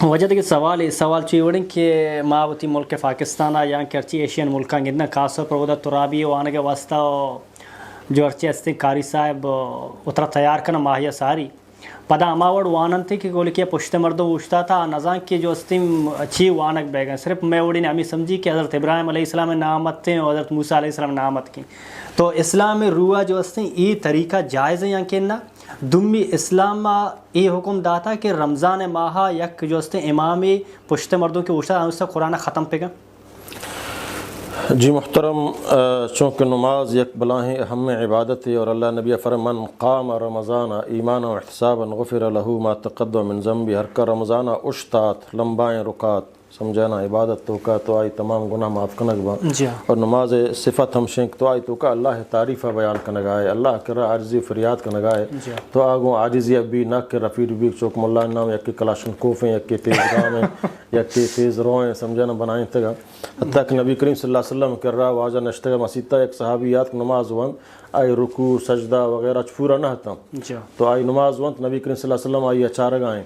وجہ کہ سوال چیوڑیں کہ ماوتی ملک پاکستان یا کہ ارچی ایشین ملکان گندنا خاص طور پر ودا ترابی وانگے واسطہ جو ارچی استے کاری صاحب اترا تیار کرنا ماہیا ساری پدا اماوڑ وانن تھے کہ گولی کیا پشت مردو اوشتا تھا نظام کی جو استیم اچھی وانک بے گئے صرف میں وڑی نے ہمیں سمجھی کہ حضرت ابراہیم علیہ السلام نامت تھے اور حضرت موسیٰ علیہ السلام نامت کی تو اسلام میں روح جو استیں یہ طریقہ جائز ہے یا کہ نہ دمی اسلام یہ حکم داتا کہ رمضان ماہ یک جو استیں امامی پشت مردوں کی اوشتا اس سے قرآن ختم پہ گا. جی محترم، چونکہ نماز یک بلاہیں اہم عبادت ہے اور اللہ نبی فرمان من قام رمضان ایمانا و احتسابا غفر له ما تقدم من ذنبی، ہر کا رمضان اشتات لمبائیں رکات سمجھانا عبادت تو کا تو آئی تمام گناہ معاف کنگ با اور نماز صفت ہم شنک تو آئی تو کا اللہ تعریفہ بیان کنگ آئے اللہ کرا عاجزی فریاد کنگ آئے تو آگوں عاجزی ابھی نہ کہ رفیع بھی چوک ملا نام یک کے کلاشن کوفیں یک کے تیز گامیں یک کے تیز روئیں سمجھانا بنائیں تگا حتیٰ کہ نبی کریم صلی اللہ علیہ وسلم کر رہا واجہ نشتگا مسیطہ ایک صحابیات نماز وند آئی رکوع سجدہ وغیرہ پورا نہ تھا تو آئی نماز وند نبی کریم صلی اللہ علیہ وسلم آئی اچارگ آئیں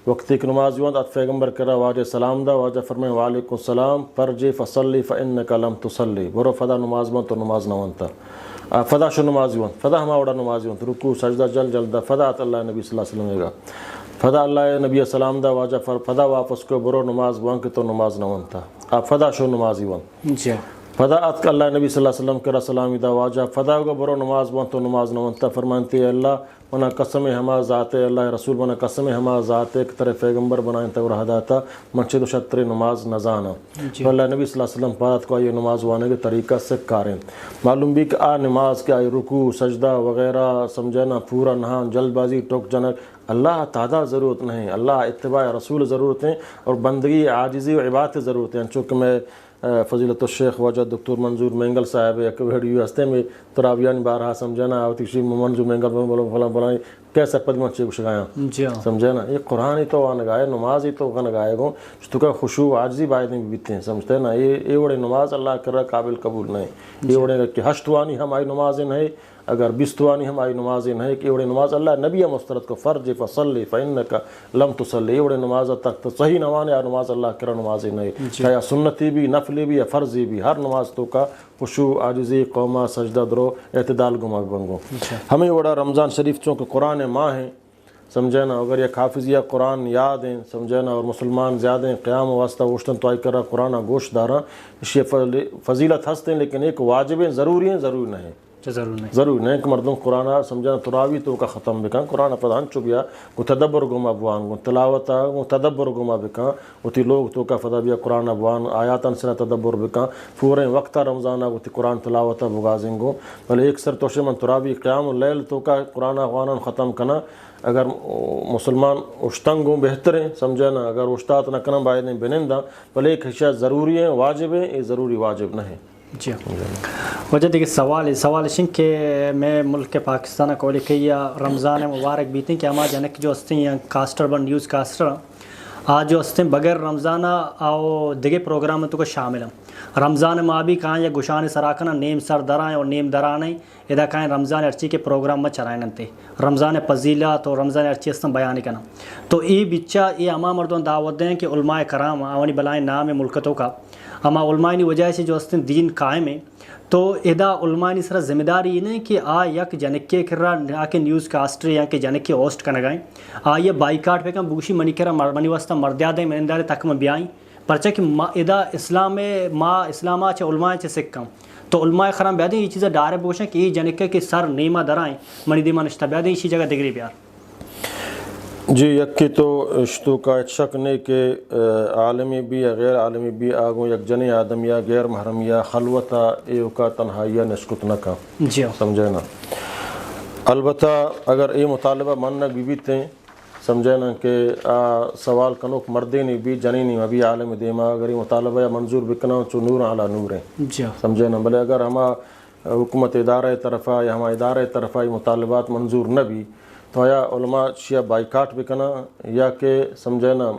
وقت ایک نماز وند ات پیغمبر کرا واجہ سلام دا واجہ فرمائے وعلیکم السلام پرجے فصلی فإنک لم تصلی برو فدا نماز وند تو نماز نہ ونتا فدا شو نماز وند فدا ہما وڑا نماز وند رکوع سجدہ جل جل دا فدا ات اللہ نبی صلی اللہ علیہ وسلم گا فدا اللہ نبی سلام دا واجہ فدا واپس کو برو نماز وند تو نماز نہ ونتا فدا شو نمازی وند فدا ات اللہ نبی صلی اللہ علیہ وسلم کرا سلامی دا واجہ فدا کو برو نماز وند تو نماز نہ ونتا فرمانتی اللہ منا قسم ہما ذات اللہ رسول منا قسم ہما ذات ایک طرح پیغمبر بنائیں تو رہداتا منشد و شطر نماز نزانا تو اللہ نبی صلی اللہ علیہ وسلم پات کو یہ نماز وانے کے طریقہ سے کاریں معلوم بھی کہ نماز کے آئی رکوع سجدہ وغیرہ سمجھنا پورا نہاں جلد بازی ٹوک جنک اللہ تعالیٰ ضرورت نہیں اللہ اتباع رسول ضرورت ہیں اور بندگی عاجزی و عبادت ضرورت ہیں چونکہ میں فضیلت الشیخ واجہ دکتور منظور مینگل صاحب ایک ویڈیو ہستے میں تراویانی بارہا سمجھنا آوتی شیف منظور مینگل بولیں کیسا پدمہ چیک شگایا سمجھنا یہ قرآن ہی تو آنگائے نماز ہی تو غنگائے گو تو کا خشوع عاجزی باید نہیں بیتے ہیں سمجھتے ہیں نا یہ وڑے نماز اللہ کر رہا قابل قبول نہیں یہ وڑے کہ ہشتوانی ہم آئی نمازیں نہیں اگر بستوانی ہم آئی نمازیں نہیں کہ وڑے نماز اللہ نبی مسترد کو فرج فصلی فإنک لم تصلی یہ وڑے نماز تک تو صحیح نوانے یا نماز اللہ کرا نمازیں نہیں چاہے سنتی بھی نفلی بھی یا فرضی بھی ہر نماز تو کا خشوع عاجزی قومہ سجدہ درو اعتدال گما بنگو ہمیں وڑا رمضان شریف چونکہ قرآن ماہ ہیں سمجھنا اگر یہ حافظیہ قرآن یاد ہیں سمجھنا اور مسلمان زیادہ ہیں قیام واسطہ وشتن تو آئی کر رہا قرآن گوشت داراں اس فضیلت ہستے ہیں لیکن ایک واجب ہیں ضروری نہیں ضرور نہیں کہ مردوں قرآن سمجھنا تراوی تو کا ختم بکن قرآن پدھان چبیا کو تدبر گما بوان گو تلاوتا کو تدبر گما بکن اتی لوگ تو کا فدا بیا قرآن بوان آیاتن سر تدبر بکن پورے وقتا رمضان اتی قرآن تلاوتا بگازیں گو بلے ایک سر توشے من تراوی قیام اللیل تو کا قرآن غوانن ختم کنا اگر مسلمان اشتنگوں بہتر ہیں سمجھنا اگر اشتات نہ کرنا باید نہیں بنندہ بلے ایک حشہ ضروری ہیں واجب ہیں یہ ضروری واجب نہیں. جی وجہ دیکھیں سوال شن کہ میں ملک پاکستان کو لکھیا رمضان مبارک بیتیں کہ ہما جنک جو ہستے ہیں کاسٹر بن نیوز کاسٹر آج جو ہستے ہیں بغیر رمضان آؤ دیگے پروگرام تو کو شامل ہیں رمضان ماں بھی کہاں یا گشان سراکنا نیم سر درائیں اور نیم درانیں ادا کہیں رمضان ارچی کے پروگرام میں چرائیں نتے رمضان فضیلت اور رمضان ارچی استم بیان کرنا تو یہ بچہ یہ اما مردوں دعوت دیں کہ علماء کرام آونی بلائیں نام ملکتوں کا اما علماء کی وجہ سے جو استن دین قائم ہے تو ادا علماء کی سر ذمہ داری یہ نہیں کہ یک جنکے کر رہا آ کے نیوز کاسٹر یا کہ جنکے ہوسٹ کا نگائیں یہ بائیکاٹ پہ کم بوشی منی کرا منی واسطہ مردیادیں مرندار تک میں بیائیں پرچہ کہ ادا اسلام ما اسلامہ چھ علماء چھ سکم تو علماء خرام بیادیں یہ چیزیں ڈارے بوشیں کہ یہ جنکے کے سر نیمہ درائیں منی دیمہ نشتہ بیادیں اسی جگہ دگری بیار. جی یکی تو اشتو کا شک نہیں کہ عالمی بھی یا غیر عالمی بھی آگوں یک جنی آدم یا غیر محرم یا خلوتا ایو کا تنہائیہ نشکت نہ کا سمجھنا البتہ اگر یہ مطالبہ ماننا بھی تھیں سمجھنا کہ سوال کنوک مردے نہیں بھی جنی نہیں ابھی عالم دیما اگر یہ مطالبہ یا منظور بکنا چو نور علی نور ہیں سمجھنا بلے اگر ہما حکومت ادارہ طرفہ یا ہما ادارہ طرفہ یہ مطالبات منظور نہ بھی تو یا علماء شیعہ بائیکاٹ بکنا یا کہ سمجھنا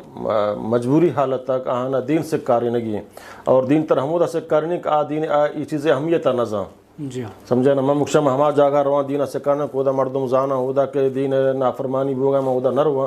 مجبوری حالت تک آنا دین سے کاری نگی اور دین تر ہمودہ سے کاری نہیں کہ دین یہ چیزیں اہمیت نظام سمجھنا میں مکشم ہما جاگا رواں دینہ سے کرنا کو دا مردم زانا ہودا کہ دین نافرمانی بوگا میں ہودا نہ رواں